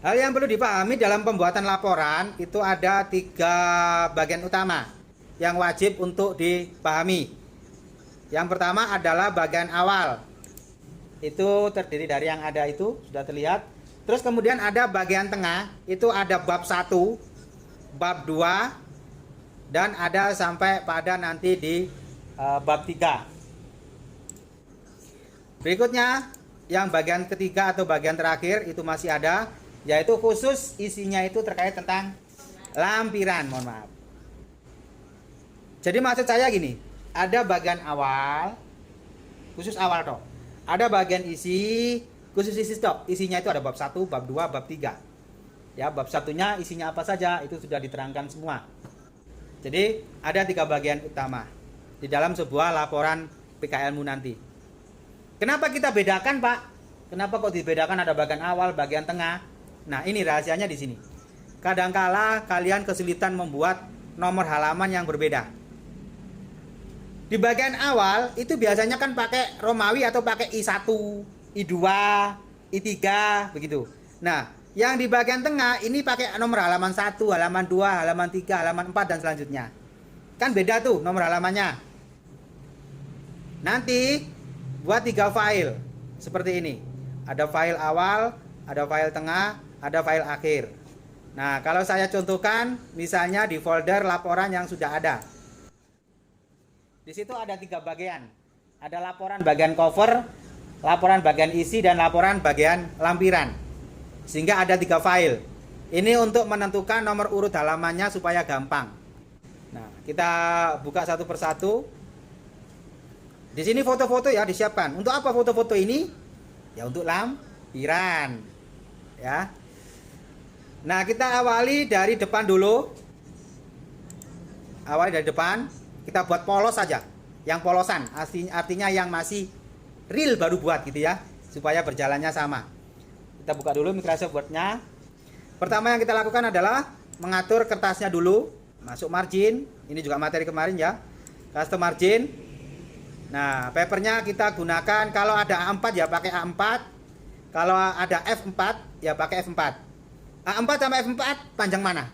Hal yang perlu dipahami dalam pembuatan laporan itu ada 3 bagian utama yang wajib untuk dipahami. Yang pertama adalah bagian awal. Itu terdiri dari yang ada itu, sudah terlihat. Terus kemudian ada bagian tengah, itu ada bab 1, bab 2, dan ada sampai pada nanti di bab 3. Berikutnya, yang bagian ketiga atau bagian terakhir itu masih ada, yaitu khusus isinya itu terkait tentang lampiran, mohon maaf. Jadi maksud saya gini, ada bagian awal, khusus awal toh. Ada bagian isi, khusus isi toh. Isinya itu ada bab 1, bab 2, bab 3. Ya, bab satunya isinya apa saja itu sudah diterangkan semua. Jadi ada 3 bagian utama di dalam sebuah laporan PKL-mu nanti. Kenapa kita bedakan, Pak? Kenapa kok dibedakan ada bagian awal, bagian tengah? Nah, ini rahasianya di sini. Kadangkala kalian kesulitan membuat nomor halaman yang berbeda. Di bagian awal itu biasanya kan pakai Romawi atau pakai I1, I2, I3 begitu. Nah, yang di bagian tengah ini pakai nomor halaman 1, halaman 2, halaman 3, halaman 4 dan selanjutnya. Kan beda tuh nomor halamannya. Nanti buat 3 file seperti ini. Ada file awal, ada file tengah, ada file akhir. Nah, kalau saya contohkan misalnya di folder laporan yang sudah ada. Di situ ada 3 bagian. Ada laporan bagian cover, laporan bagian isi, dan laporan bagian lampiran. Sehingga ada 3 file. Ini untuk menentukan nomor urut halamannya supaya gampang. Nah, kita buka satu persatu. Di sini foto-foto ya disiapkan. Untuk apa foto-foto ini? Ya untuk lampiran. Ya. Nah, kita awali dari depan dulu. Awali dari depan. Kita buat polos saja. Yang polosan, artinya yang masih real baru buat gitu ya. Supaya berjalannya sama. Kita buka dulu Microsoft Word-nya. Pertama yang kita lakukan adalah mengatur kertasnya dulu. Masuk margin. Ini juga materi kemarin ya. Custom margin. Nah, papernya kita gunakan kalau ada A4 ya pakai A4. Kalau ada F4 ya pakai F4. A4 sama F4 panjang mana?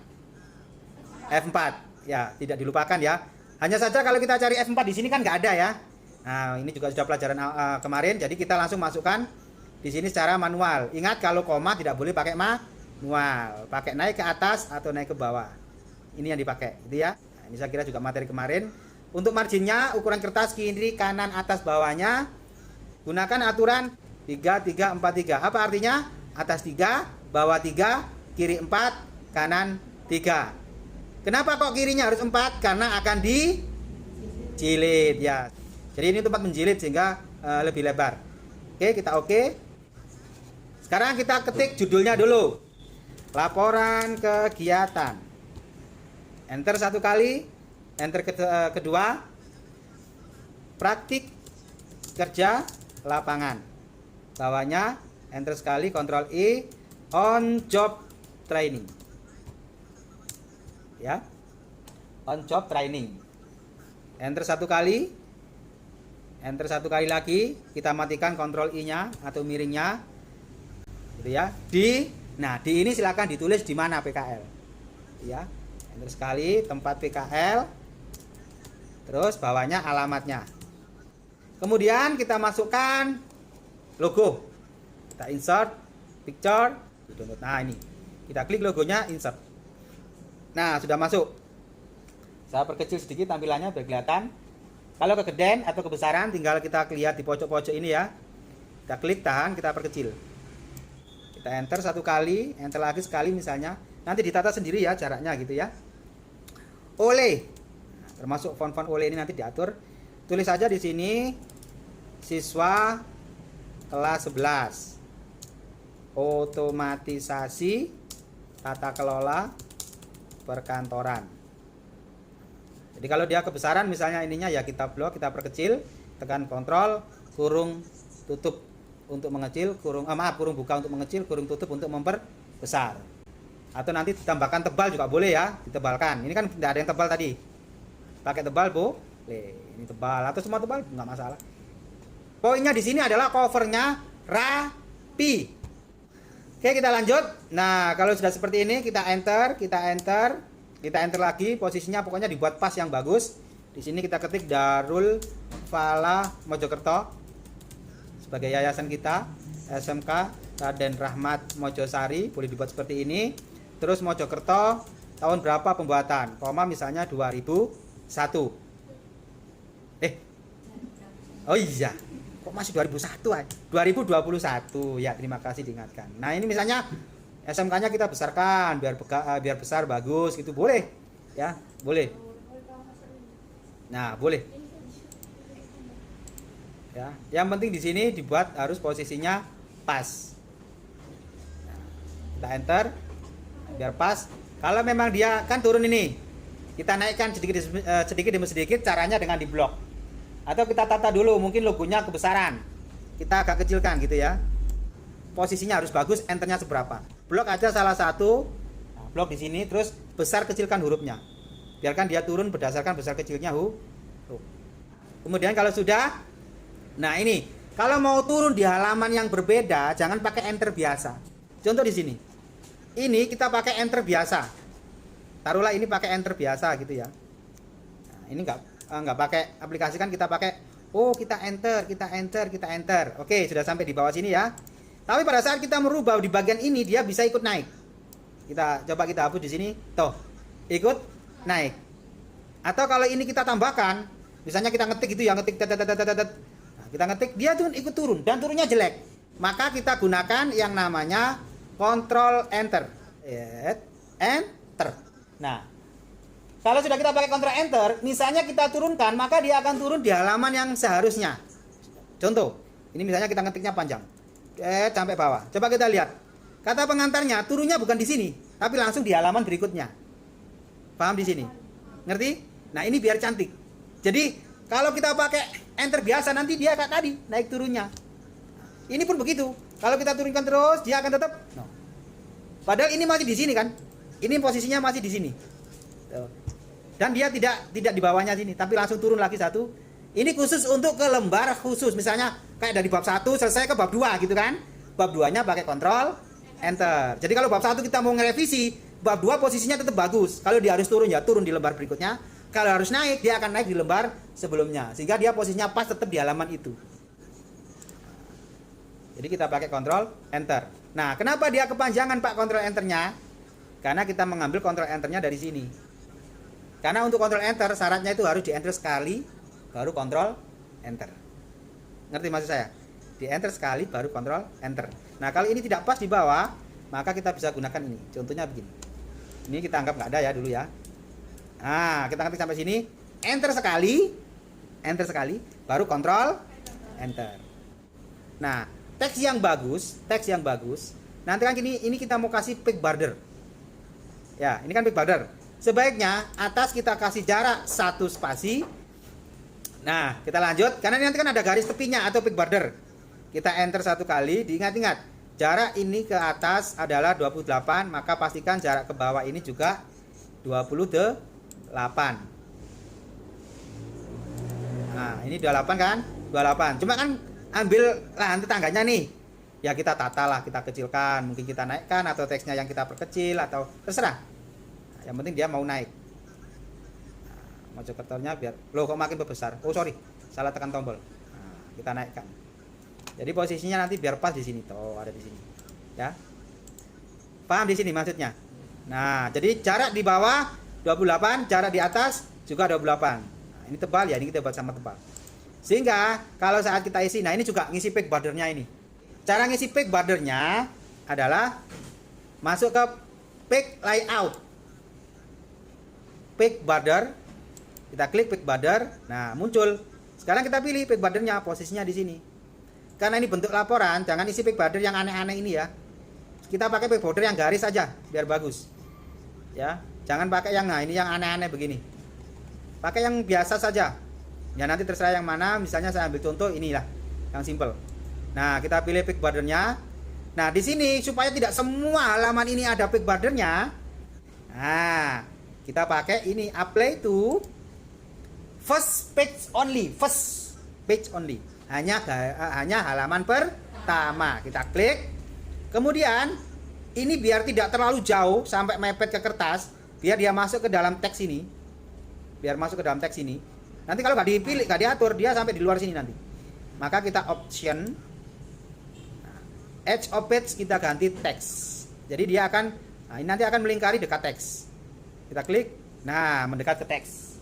F4. Ya, tidak dilupakan ya. Hanya saja kalau kita cari F4 di sini kan nggak ada ya. Nah, ini juga sudah pelajaran kemarin. Jadi kita langsung masukkan di sini secara manual. Ingat kalau koma tidak boleh pakai manual. Pakai naik ke atas atau naik ke bawah. Ini yang dipakai, gitu ya. Nah, ini saya kira juga materi kemarin. Untuk marginnya, ukuran kertas kiri, kanan, atas, bawahnya gunakan aturan 3, 3, 4, 3. Apa artinya? Atas 3, bawah 3, kiri 4, kanan 3. Kenapa kok kirinya harus 4? Karena akan dijilid ya. Jadi ini tempat menjilid sehingga lebih lebar. Oke, kita oke. Sekarang kita ketik judulnya dulu. Laporan kegiatan. Enter 1 kali. Enter kedua. Praktik kerja lapangan. Bawahnya enter sekali, Ctrl I, on job training. Ya. On job training. Enter 1 kali. Enter 1 kali lagi, kita matikan Ctrl I-nya atau miringnya. Gitu ya. Nah, di ini silakan ditulis di mana PKL. Ya. Enter sekali, tempat PKL. Terus bawahnya alamatnya. Kemudian kita masukkan logo. Kita insert picture, download. Nah, ini. Kita klik logonya, insert. Nah, sudah masuk. Saya perkecil sedikit tampilannya biar kelihatan. Kalau kegedean atau kebesaran tinggal kita lihat di pojok-pojok ini ya. Kita klik, tahan, kita perkecil. Kita enter 1 kali, enter lagi sekali misalnya. Nanti ditata sendiri ya jaraknya gitu ya. Oleh. Nah, termasuk font-font oleh ini nanti diatur. Tulis saja di sini siswa kelas 11. Otomatisasi tata kelola perkantoran. Jadi kalau dia kebesaran misalnya ininya ya kita blok, kita perkecil, tekan kontrol, kurung tutup untuk mengecil, kurung buka untuk mengecil, kurung tutup untuk memperbesar. Atau nanti ditambahkan tebal juga boleh ya, ditebalkan. Ini kan tidak ada yang tebal tadi. Pakai tebal boleh, ini tebal atau semua tebal nggak masalah. Poinnya di sini adalah covernya rapi. Oke, kita lanjut. Nah, kalau sudah seperti ini, kita enter lagi. Posisinya pokoknya dibuat pas yang bagus. Di sini kita ketik Darul Falah Mojokerto sebagai yayasan kita, SMK Raden Rahmat Mojosari, boleh dibuat seperti ini. Terus Mojokerto tahun berapa pembuatan? Koma misalnya 2001. Oh iya. Kok masih 2001 aja? 2021. Ya, terima kasih diingatkan. Nah, ini misalnya SMK-nya kita besarkan biar besar bagus gitu, boleh. Ya, boleh. Nah, boleh. Ya, yang penting di sini dibuat harus posisinya pas. Nah, kita enter biar pas. Kalau memang dia kan turun ini, kita naikkan sedikit demi sedikit, caranya dengan diblok. Atau kita tata dulu, mungkin logonya kebesaran, kita agak kecilkan gitu ya. Posisinya harus bagus, enternya seberapa. Blok aja salah satu, blok di sini, terus besar kecilkan hurufnya. Biarkan dia turun berdasarkan besar kecilnya huruf. Kemudian kalau sudah, nah ini, kalau mau turun di halaman yang berbeda, jangan pakai enter biasa. Contoh di sini, ini kita pakai enter biasa. Taruhlah ini pakai enter biasa gitu ya. Nah, ini nggak pakai aplikasi kan, kita pakai kita enter. Oke, sudah sampai di bawah sini ya. Tapi pada saat kita merubah di bagian ini, dia bisa ikut naik. Kita hapus di sini, toh ikut naik. Atau kalau ini kita tambahkan, misalnya kita ngetik gitu ya, ngetik nah, kita ngetik, dia tuh ikut turun dan turunnya jelek. Maka kita gunakan yang namanya Ctrl Enter. Enter. Nah, kalau sudah kita pakai Ctrl Enter, misalnya kita turunkan, maka dia akan turun di halaman yang seharusnya. Contoh, ini misalnya kita ngetiknya panjang, sampai bawah. Coba kita lihat, kata pengantarnya turunnya bukan di sini, tapi langsung di halaman berikutnya. Paham di sini? Ngerti? Nah, ini biar cantik. Jadi kalau kita pakai Enter biasa, nanti dia kayak tadi naik turunnya. Ini pun begitu. Kalau kita turunkan terus, dia akan tetap. No. Padahal ini masih di sini kan? Ini posisinya masih di sini. Dan dia tidak di bawahnya sini, tapi langsung turun lagi satu. Ini khusus untuk ke lembar khusus, misalnya kayak dari bab 1 selesai ke bab 2 gitu kan. Bab 2-nya pakai Ctrl Enter. Jadi kalau bab 1 kita mau ngerevisi, bab 2 posisinya tetap bagus. Kalau dia harus turun, ya turun di lembar berikutnya. Kalau harus naik, dia akan naik di lembar sebelumnya, sehingga dia posisinya pas tetap di halaman itu. Jadi kita pakai Ctrl Enter. Nah, kenapa dia kepanjangan Pak Ctrl Enternya? Karena kita mengambil Ctrl Enternya dari sini. Karena untuk Ctrl Enter syaratnya itu harus di enter sekali baru Ctrl Enter. Ngerti maksud saya? Di enter sekali baru Ctrl Enter. Nah, kalau ini tidak pas di bawah, maka kita bisa gunakan ini. Contohnya begini. Ini kita anggap nggak ada ya dulu ya. Nah, kita ketik sampai sini, enter sekali baru Ctrl Enter. Nah, teks yang bagus. Nanti kan ini kita mau kasih peak border. Ya, ini kan peak border. Sebaiknya atas kita kasih jarak 1 spasi. Nah, kita lanjut, karena nanti kan ada garis tepinya atau peak border. Kita enter 1 kali, diingat-ingat, jarak ini ke atas adalah 28, maka pastikan jarak ke bawah ini juga 28. Nah, ini 28 kan? 28. Cuma kan ambil lahan tetangganya nih. Ya kita tata lah, kita kecilkan, mungkin kita naikkan atau teksnya yang kita perkecil atau terserah. Yang penting dia mau naik. Nah, Mojokertonya biar kok makin besar. Oh sorry, salah tekan tombol. Nah, kita naikkan. Jadi posisinya nanti biar pas di sini. Tuh ada di sini. Ya. Paham di sini maksudnya? Nah, jadi jarak di bawah 28, jarak di atas juga 28. Nah, ini tebal ya, ini kita buat sama tebal. Sehingga kalau saat kita isi, nah ini juga ngisi peak bordernya ini. Cara ngisi peak bordernya adalah masuk ke peak layout. Peak border, kita klik peak border, nah muncul. Sekarang kita pilih peak bordernya, posisinya di sini. Karena ini bentuk laporan, jangan isi peak border yang aneh-aneh ini ya. Kita pakai peak border yang garis saja, biar bagus. Ya, jangan pakai yang ini yang aneh-aneh begini. Pakai yang biasa saja. Ya nanti terserah yang mana. Misalnya saya ambil contoh inilah, yang simple. Nah kita pilih peak bordernya. Nah di sini supaya tidak semua halaman ini ada peak bordernya. Nah kita pakai ini apply to first page only, hanya halaman pertama. Kita klik, kemudian ini biar tidak terlalu jauh sampai mepet ke kertas, biar dia masuk ke dalam teks ini. Biar masuk ke dalam teks ini. Nanti kalau nggak dipilih, nggak diatur, dia sampai di luar sini nanti. Maka kita option, edge of page kita ganti teks. Jadi dia akan, nah ini nanti akan melingkari dekat teks. Kita klik, nah mendekat ke teks.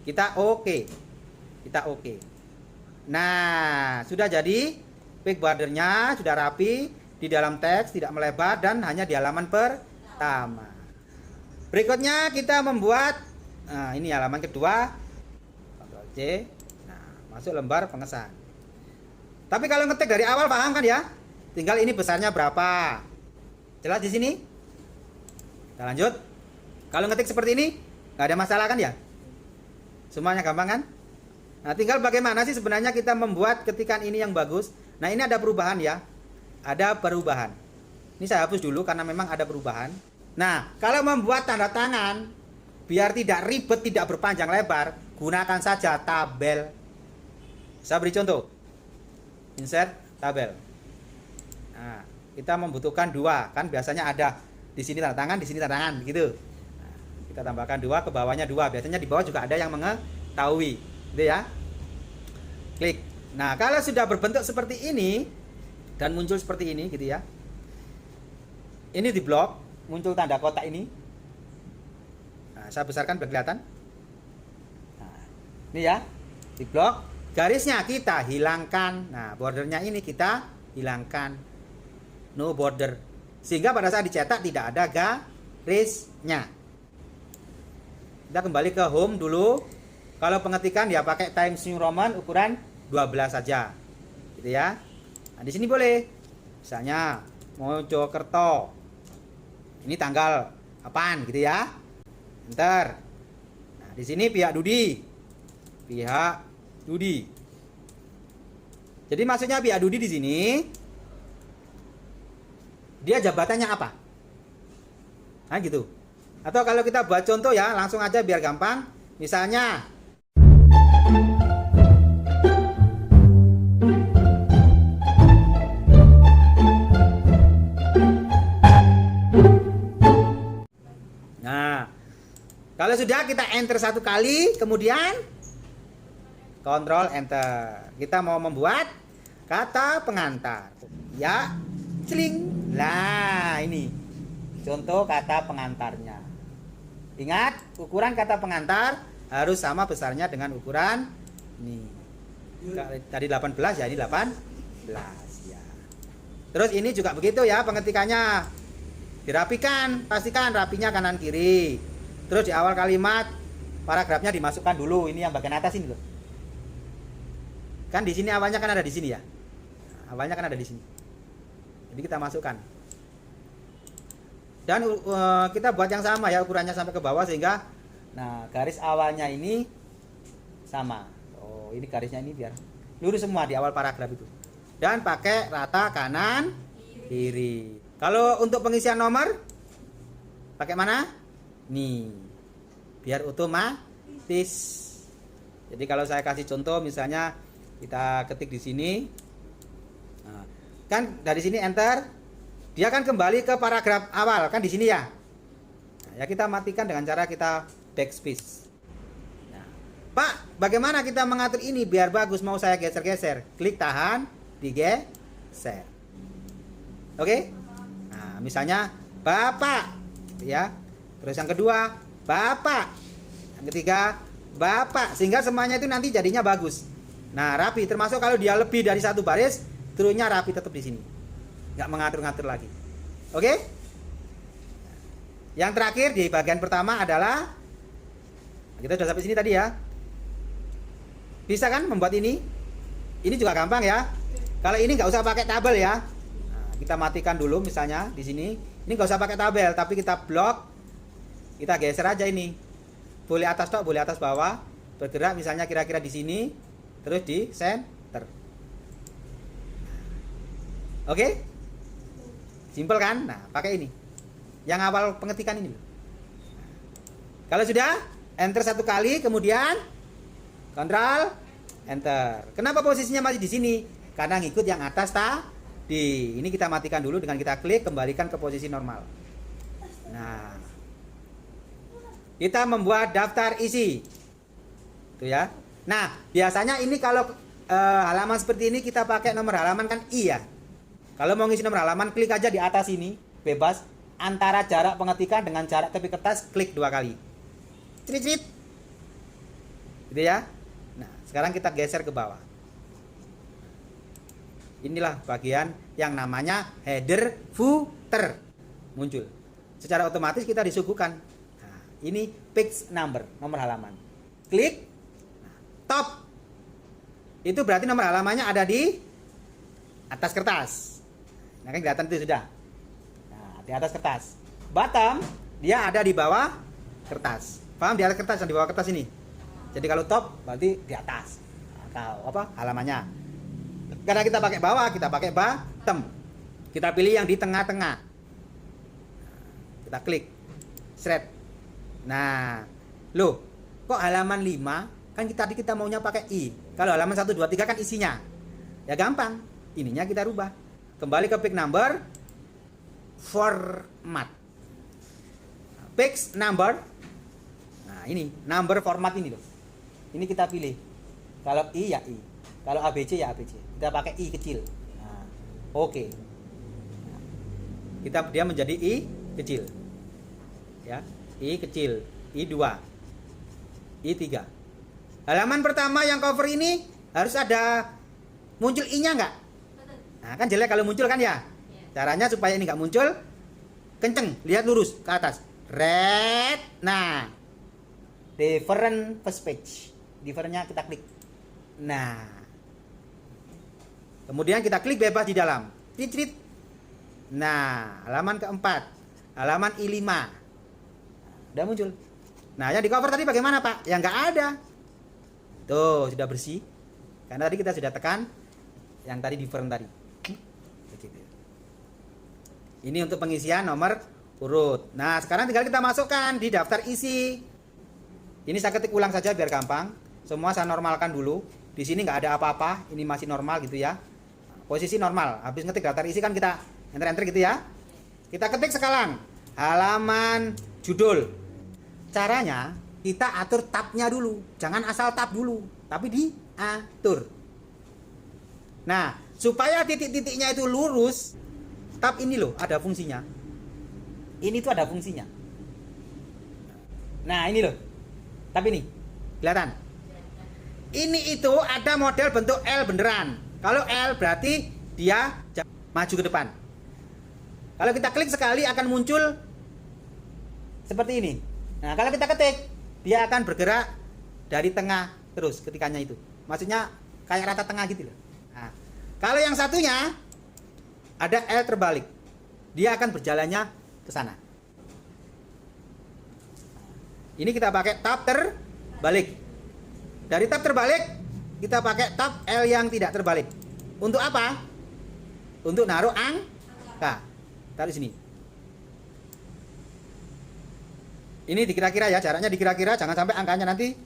Kita oke. Kita oke. Nah, sudah jadi page bordernya sudah rapi di dalam teks, tidak melebar dan hanya di halaman pertama. Berikutnya kita membuat, nah ini halaman kedua, Ctrl C, nah masuk lembar pengesan. Tapi kalau ngetik dari awal paham kan ya? Tinggal ini besarnya berapa. Jelas di sini? Kita lanjut. Kalau ngetik seperti ini nggak ada masalah kan ya? Semuanya gampang kan? Nah, tinggal bagaimana sih sebenarnya kita membuat ketikan ini yang bagus. Nah, ini ada perubahan ya. Ada perubahan. Ini saya hapus dulu karena memang ada perubahan. Nah, kalau membuat tanda tangan biar tidak ribet, tidak berpanjang lebar, gunakan saja tabel. Saya beri contoh. Insert tabel. Nah, kita membutuhkan 2, kan biasanya ada di sini tanda tangan, di sini tanda tangan gitu. Kita tambahkan 2, ke bawahnya 2. Biasanya di bawah juga ada yang mengetahui, gitu ya. Klik. Nah, kalau sudah berbentuk seperti ini dan muncul seperti ini, gitu ya. Ini di blok, muncul tanda kotak ini. Nah, saya besarkan biar kelihatan. Nah, ini ya, di blok. Garisnya kita hilangkan. Nah, bordernya ini kita hilangkan. No border. Sehingga pada saat dicetak tidak ada garisnya. Kita kembali ke home dulu. Kalau pengetikan ya pakai Times New Roman ukuran 12 saja. Gitu ya. Nah, di sini boleh. Misalnya Mojokerto. Ini tanggal apaan gitu ya. Enter. Nah, di sini pihak Dudi. Pihak Dudi. Jadi maksudnya pihak Dudi di sini dia jabatannya apa? Nah, gitu. Atau kalau kita buat contoh ya, langsung aja biar gampang. Misalnya nah, kalau sudah kita enter 1 kali, kemudian Ctrl Enter. Kita mau membuat kata pengantar. Ya, celing. Nah, ini contoh kata pengantarnya. Ingat, ukuran kata pengantar harus sama besarnya dengan ukuran ini. Tadi 18 ya, ini 18 ya. Terus ini juga begitu ya pengetikannya. Dirapikan, pastikan rapinya kanan kiri. Terus di awal kalimat paragrafnya dimasukkan dulu, ini yang bagian atas ini loh. Kan di sini awalnya kan ada di sini ya. Awalnya kan ada di sini. Jadi kita masukkan. Dan kita buat yang sama ya, ukurannya sampai ke bawah sehingga nah garis awalnya ini sama. Oh, ini garisnya ini biar lurus semua di awal paragraf itu. Dan pakai rata kanan kiri. Kalau untuk pengisian nomor pakai mana? Nih. Biar otomatis. Jadi kalau saya kasih contoh misalnya kita ketik di sini. Nah, kan dari sini enter. Dia akan kembali ke paragraf awal kan di sini ya. Nah, ya kita matikan dengan cara kita backspace. Nah, Pak, bagaimana kita mengatur ini biar bagus? Mau saya geser-geser. Klik tahan, digeser. Oke? Nah, misalnya Bapak, ya. Terus yang kedua, Bapak. Yang ketiga, Bapak. Sehingga semuanya itu nanti jadinya bagus. Nah, rapi. Termasuk kalau dia lebih dari 1 baris, turunnya rapi tetap di sini. Nggak mengatur-ngatur lagi. Oke? Yang terakhir di bagian pertama adalah kita sudah sampai sini tadi ya. Bisa kan membuat ini? Ini juga gampang ya. Kalau ini nggak usah pakai tabel ya. Nah, kita matikan dulu misalnya di sini. Ini nggak usah pakai tabel, tapi kita blok. Kita geser aja ini. Boleh atas tok, boleh atas bawah. Bergerak misalnya kira-kira di sini, terus di center. Oke? Simpel kan? Nah, pakai ini. Yang awal pengetikan ini. Kalau sudah, enter 1 kali, kemudian Ctrl Enter. Kenapa posisinya masih di sini? Karena ngikut yang atas Ini kita matikan dulu dengan kita klik kembalikan ke posisi normal. Nah, kita membuat daftar isi. Tuh ya. Nah, biasanya ini kalau halaman seperti ini kita pakai nomor halaman kan I ya. Kalau mau ngisi nomor halaman klik aja di atas ini, bebas. Antara jarak pengetikan dengan jarak tepi kertas klik 2 kali. Crit. Gitu ya. Nah, sekarang kita geser ke bawah. Inilah bagian yang namanya header footer muncul. Secara otomatis kita disuguhkan. Nah, ini page number, nomor halaman. Klik. Nah, top. Itu berarti nomor halamannya ada di atas kertas. Nah, kan kelihatan itu sudah. Nah, di atas kertas. Bottom dia ada di bawah kertas. Paham, di atas kertas dan di bawah kertas ini. Jadi kalau top berarti di atas. Atau apa? Halamannya. Karena kita pakai bawah, kita pakai bottom. Kita pilih yang di tengah-tengah. Kita klik. Shred. Nah, loh, kok halaman 5? Kan tadi kita maunya pakai I. Kalau halaman 1 2 3 kan isinya. Ya gampang. Ininya kita rubah. Kembali ke page number. Format. Page number. Nah, ini number format ini loh. Ini kita pilih. Kalau I ya I. Kalau ABC ya ABC. Kita pakai I kecil. Nah, oke. Nah, dia menjadi I kecil. Ya, I kecil, I2, I3. Halaman pertama yang cover ini harus ada muncul I-nya enggak? Nah, kan jelek kalau muncul kan ya? Caranya supaya ini enggak muncul, kenceng, lihat lurus ke atas. Red. Nah, different first page. Differentnya kita klik. Nah, kemudian kita klik bebas di dalam. Crit. Nah, halaman keempat, halaman I5. Udah muncul. Nah, yang di cover tadi bagaimana Pak? Ya nggak ada. Tuh, sudah bersih. Karena tadi kita sudah tekan yang tadi different tadi. Begitu. Ini untuk pengisian nomor urut. Nah, sekarang tinggal kita masukkan di daftar isi. Ini saya ketik ulang saja biar gampang. Semua saya normalkan dulu. Di sini nggak ada apa-apa. Ini masih normal gitu ya. Posisi normal. Habis ngetik daftar isi kan kita enter gitu ya. Kita ketik sekarang halaman judul. Caranya kita atur tabnya dulu. Jangan asal tab dulu, tapi diatur. Nah, supaya titik-titiknya itu lurus, tab ini loh ada fungsinya. Ini tuh ada fungsinya. Nah, ini loh. Tab ini. Kelihatan? Ini itu ada model bentuk L beneran. Kalau L berarti dia maju ke depan. Kalau kita klik sekali akan muncul seperti ini. Nah, kalau kita ketik, dia akan bergerak dari tengah terus ketikannya itu. Maksudnya kayak rata tengah gitu loh. Nah, kalau yang satunya ada L terbalik. Dia akan berjalannya ke sana. Ini kita pakai tab terbalik. Dari tab terbalik kita pakai tab L yang tidak terbalik. Untuk apa? Untuk naruh angka. Taruh sini. Ini dikira-kira ya, jaraknya dikira-kira, jangan sampai angkanya nanti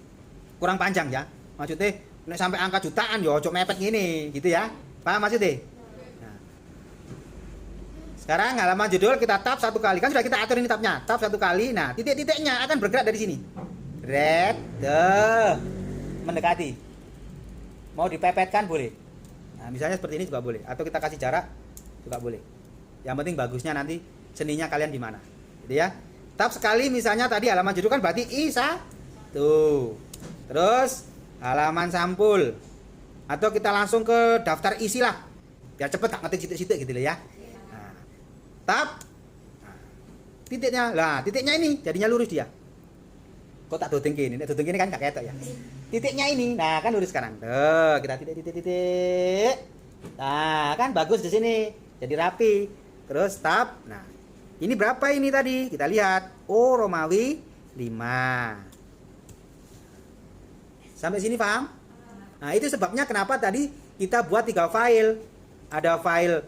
kurang panjang ya. Maksudnya nek sampai angka jutaan ya ojo mepet gini, gitu ya. Paham maksudnya? Nah. Sekarang halaman judul kita tab 1 kali. Kan sudah kita atur ini tabnya. Tab 1 kali. Nah, titik-titiknya akan bergerak dari sini. Red, mendekati. Mau dipepetkan boleh. Nah, misalnya seperti ini juga boleh. Atau kita kasih jarak juga boleh. Yang penting bagusnya nanti seninya kalian di mana. Gitu ya. Tab sekali misalnya tadi halaman judul kan berarti I1. Terus halaman sampul. Atau kita langsung ke daftar isi lah. Biar cepet tak ngetik situ-situ gitu loh ya. Nah, tab. Nah, titiknya. Lah, titiknya ini jadinya lurus dia. Kok tak dodeng gini? Nek dodeng gini kan gak ketok ya. Titiknya ini. Nah, kan lurus sekarang. Tuh, kita titik. Nah, kan bagus di sini. Jadi rapi. Terus tab. Nah, ini berapa ini tadi? Kita lihat. Oh, Romawi 5. Sampai sini paham? Nah, itu sebabnya kenapa tadi kita buat 3 file. Ada file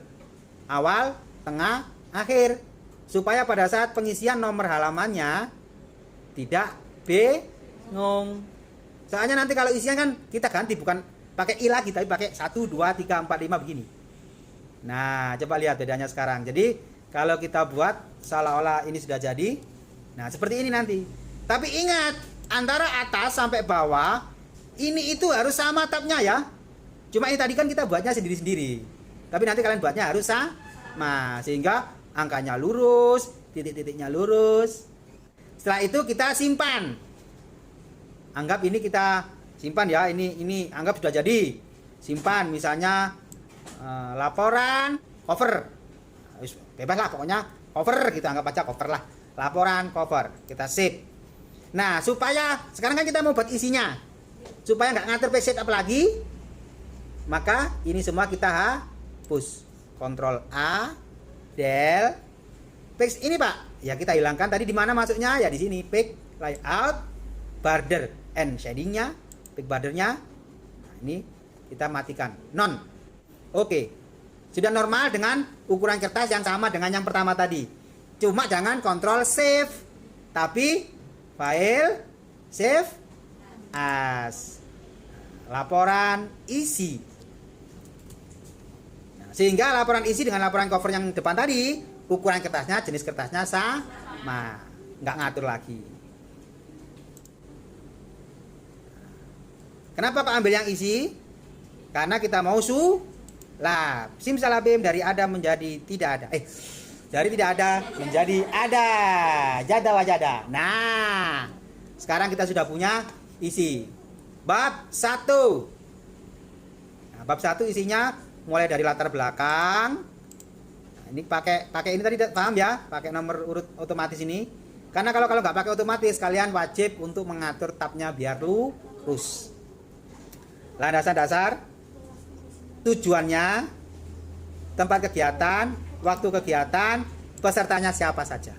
awal, tengah, akhir. Supaya pada saat pengisian nomor halamannya tidak bingung. Soalnya nanti kalau isinya kan kita ganti, bukan pakai I lagi, tapi pakai 1, 2, 3, 4, 5 begini. Nah, coba lihat bedanya sekarang. Jadi, kalau kita buat seolah-olah ini sudah jadi. Nah, seperti ini nanti. Tapi ingat, antara atas sampai bawah, ini itu harus sama tabnya ya. Cuma ini tadi kan kita buatnya sendiri-sendiri. Tapi nanti kalian buatnya harus sama. Sehingga angkanya lurus, titik-titiknya lurus. Setelah itu kita simpan. Anggap ini kita simpan ya. Ini anggap sudah jadi. Simpan misalnya laporan cover. Bebas lah pokoknya cover, kita anggap aja cover lah. Laporan cover, kita save. Nah, supaya sekarang kan kita mau buat isinya. Supaya nggak ngatur page setup lagi, maka ini semua kita hapus. Ctrl A, del, page ini Pak. Ya kita hilangkan tadi di mana masuknya? Ya di sini page layout, border and shadingnya, page bordernya. Nah, ini kita matikan non. Oke, sudah normal dengan ukuran kertas yang sama dengan yang pertama tadi. Cuma jangan Ctrl save, tapi file save as, laporan isi. Nah, sehingga laporan isi dengan laporan cover yang depan tadi, ukuran kertasnya, jenis kertasnya sama, nggak ngatur lagi. Kenapa Pak ambil yang isi? Karena kita mau sulap. Simsalabim, dari ada menjadi tidak ada. Dari tidak ada menjadi ada. Jada wajada. Nah, sekarang kita sudah punya isi. Bab 1. Nah, bab 1 isinya mulai dari latar belakang. Nah, ini pakai ini tadi paham ya? Pakai nomor urut otomatis ini. Karena kalau nggak pakai otomatis, kalian wajib untuk mengatur tabnya biar lurus. Landasan dasar, tujuannya, tempat kegiatan, waktu kegiatan, pesertanya siapa saja.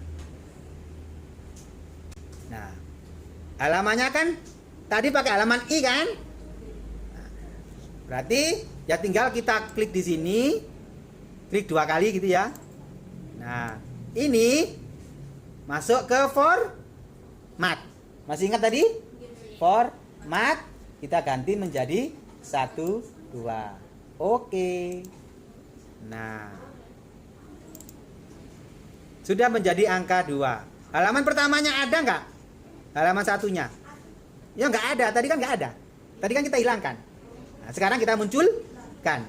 Nah, halamannya kan tadi pakai halaman I kan? Nah, berarti ya tinggal kita klik di sini, klik 2 kali gitu ya. Nah, ini masuk ke format. Masih ingat tadi? Format, kita ganti menjadi 1, 2. Oke. Nah, sudah menjadi angka 2. Halaman pertamanya ada nggak? Halaman satunya? Ya nggak ada. Tadi kan nggak ada. Tadi kan kita hilangkan. Nah, sekarang kita munculkan.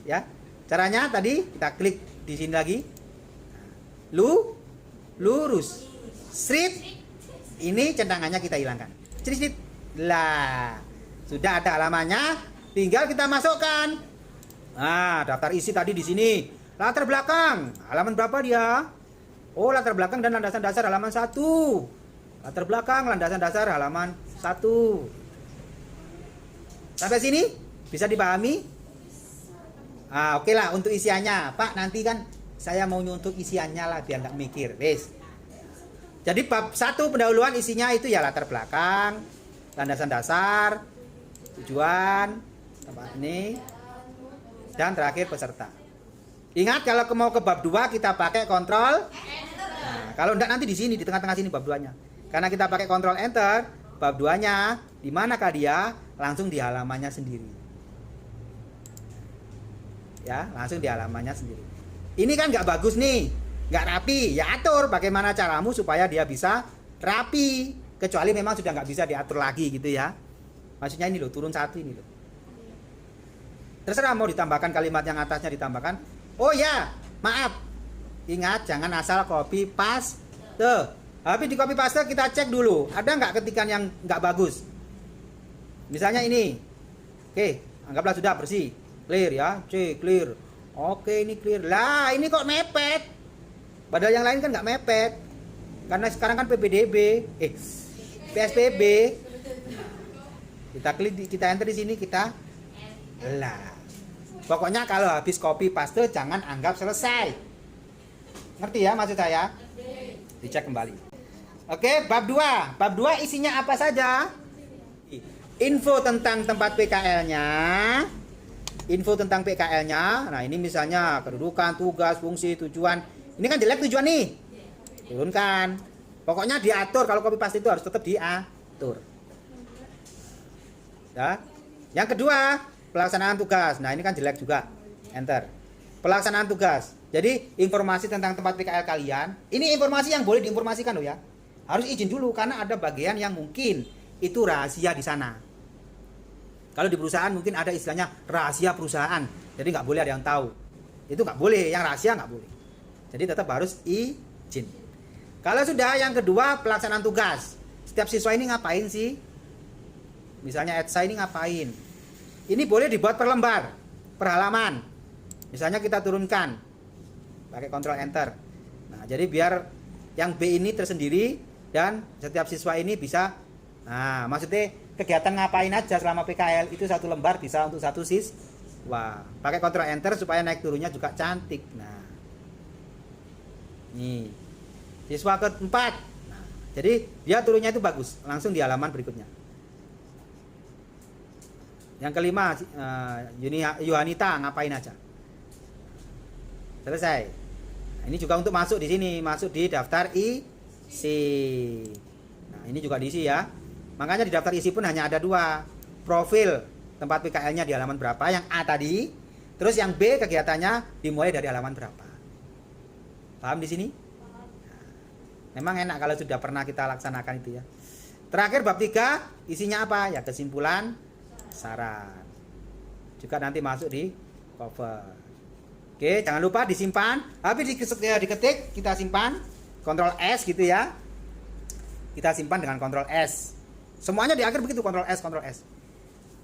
Ya, caranya tadi kita klik di sini lagi. Lurus. Strip. Ini centangannya kita hilangkan. Strip. Lah, sudah ada halamannya. Tinggal kita masukkan. Nah, daftar isi tadi di sini. Latar belakang, halaman berapa dia? Oh, latar belakang dan landasan dasar halaman 1. Latar belakang, landasan dasar halaman 1. Sampai sini bisa dipahami? Ah, oke lah untuk isiannya. Pak, nanti kan saya mau untuk isiannya lah biar nggak mikir. Wes. Jadi bab 1 pendahuluan isinya itu ya latar belakang, landasan dasar, tujuan, tempat ini, dan terakhir peserta. Ingat kalau mau ke bab 2 kita pakai kontrol. Nah, kalau enggak nanti di sini di tengah-tengah sini bab 2-nya. Karena kita pakai kontrol enter, bab 2-nya di manakah dia? Langsung di halamannya sendiri. Ya, langsung di halamannya sendiri. Ini kan nggak bagus nih, nggak rapi. Ya atur bagaimana caramu supaya dia bisa rapi. Kecuali memang sudah nggak bisa diatur lagi gitu ya. Maksudnya ini loh, turun 1 ini loh. Terserah mau ditambahkan kalimat yang atasnya ditambahkan. Oh ya, maaf. Ingat jangan asal copy paste. Habis di copy paste kita cek dulu. Ada nggak ketikan yang nggak bagus? Misalnya ini. Oke, anggaplah sudah bersih. Clear ya. C, clear. Oke, ini clear. Lah, ini kok mepet. Padahal yang lain kan nggak mepet. Karena sekarang kan PPDB. PSBB. Kita klik, kita enter di sini, kita lah. Pokoknya kalau habis copy paste jangan anggap selesai. Ngerti ya maksud saya? Dicek kembali. Oke, bab 2. Bab 2 isinya apa saja? Info tentang tempat PKL-nya. Info tentang PKL-nya. Nah, ini misalnya kedudukan, tugas, fungsi, tujuan. Ini kan jelek tujuan nih. Turunkan. Pokoknya diatur, kalau copy paste itu harus tetap diatur. Ya. Yang kedua, pelaksanaan tugas. Nah, ini kan jelek juga. Enter. pelaksanaan tugas. Jadi informasi tentang tempat PKL kalian, ini informasi yang boleh diinformasikan loh ya. Harus izin dulu karena ada bagian yang mungkin itu rahasia di sana. Kalau di perusahaan mungkin ada istilahnya rahasia perusahaan, jadi nggak boleh ada yang tahu. Itu nggak boleh, yang rahasia nggak boleh. Jadi tetap harus izin. Kalau sudah yang kedua pelaksanaan tugas. Setiap siswa ini ngapain sih? Misalnya ETSA ini ngapain? Ini boleh dibuat per lembar, per halaman. Misalnya kita turunkan pakai Ctrl Enter. Nah, jadi biar yang B ini tersendiri dan setiap siswa ini bisa, nah maksudnya kegiatan ngapain aja selama PKL itu satu lembar bisa untuk satu siswa. Pakai Ctrl Enter supaya naik turunnya juga cantik. Nah, nih siswa keempat. Nah, jadi dia turunnya itu bagus. Langsung di halaman berikutnya. Yang kelima, Yohanita ngapain aja? Selesai. Nah, ini juga untuk masuk di sini, masuk di daftar isi. Nah, ini juga diisi ya. Makanya di daftar isi pun hanya ada dua. Profil tempat PKL-nya di halaman berapa, yang A tadi. Terus yang B kegiatannya dimulai dari halaman berapa. Paham di sini? Nah, memang enak kalau sudah pernah kita laksanakan itu ya. Terakhir bab 3, isinya apa? Ya kesimpulan, saran. Juga nanti masuk di cover. Oke, jangan lupa disimpan. Habis diketik, kita simpan. Ctrl S gitu ya. Kita simpan dengan Ctrl S. Semuanya di akhir begitu, Ctrl S, Ctrl S.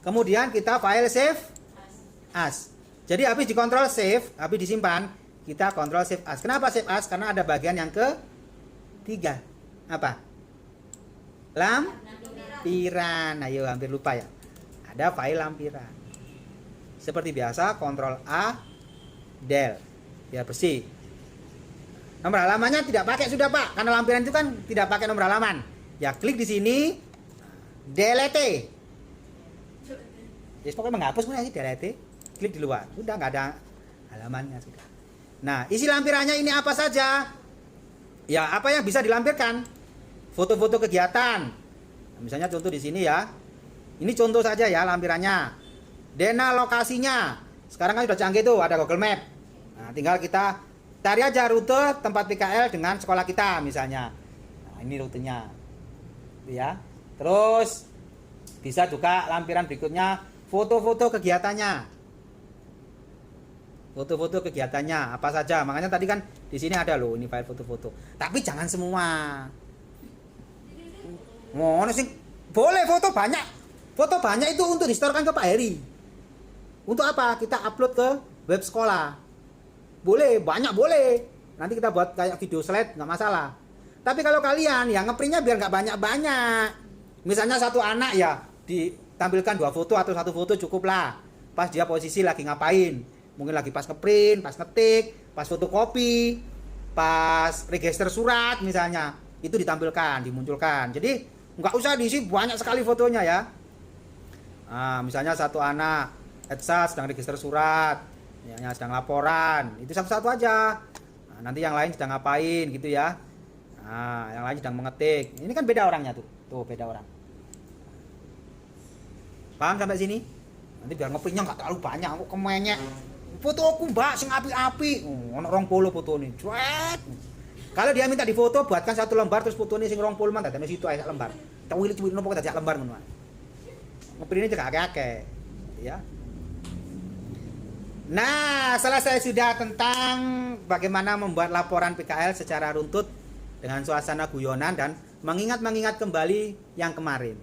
Kemudian kita file save as. Jadi habis di Ctrl save, habis disimpan, kita Ctrl save as. Kenapa save as? Karena ada bagian yang ketiga. Apa? Lampiran. Ayo, hampir lupa ya. Ada file lampiran. Seperti biasa, Ctrl A, Del, biar bersih. Nomor halamannya tidak pakai sudah Pak, karena lampiran itu kan tidak pakai nomor halaman. Ya klik di sini, delete. Jadi pokoknya menghapus pun aja delete. Klik di luar, sudah nggak ada halamannya sudah. Nah, isi lampirannya ini apa saja? Ya apa yang bisa dilampirkan? Foto-foto kegiatan. Nah, misalnya contoh di sini ya. Ini contoh saja ya lampirannya. Dena lokasinya. Sekarang kan sudah canggih tuh, ada Google Map. Nah, tinggal kita cari aja rute tempat PKL dengan sekolah kita misalnya. Nah, ini rutenya. Ya. Terus bisa juga lampiran berikutnya foto-foto kegiatannya. Foto-foto kegiatannya apa saja. Makanya tadi kan di sini ada loh ini file foto-foto. Tapi jangan semua. Ngono sih. Boleh foto banyak. Foto banyak itu untuk disetorkan ke Pak Heri. Untuk apa? Kita upload ke web sekolah. Boleh, banyak boleh. Nanti kita buat kayak video slide, nggak masalah. Tapi kalau kalian yang ngeprintnya biar nggak banyak-banyak. Misalnya satu anak ya ditampilkan 2 foto atau 1 foto cukup lah. Pas dia posisi lagi ngapain. Mungkin lagi pas ngeprint, pas ngetik, pas fotokopi, pas register surat misalnya. Itu ditampilkan, dimunculkan. Jadi nggak usah diisi banyak sekali fotonya ya. Nah, misalnya satu anak ETSA sedang register surat, yang sedang laporan, itu satu-satu aja. Nah, nanti yang lain sedang ngapain gitu ya. Nah, yang lain sedang mengetik. Ini kan beda orangnya tuh. Tuh beda orang. Paham sampai sini? Nanti biar ngeprintnya nggak terlalu banyak, aku kemenyek. Foto aku Mbak, sing api-api. Ono 20 foto nih. Cuek. Kalau dia minta difoto, buatkan 1 lembar terus fotonya sing 20 man dadane situ ae sak lembar. Cuwili-cuwili nopo kok sak lembar ngono. Ngeprintnya juga akeh-akeh. Ya. Nah, selesai sudah tentang bagaimana membuat laporan PKL secara runtut dengan suasana guyonan dan mengingat-mengingat kembali yang kemarin.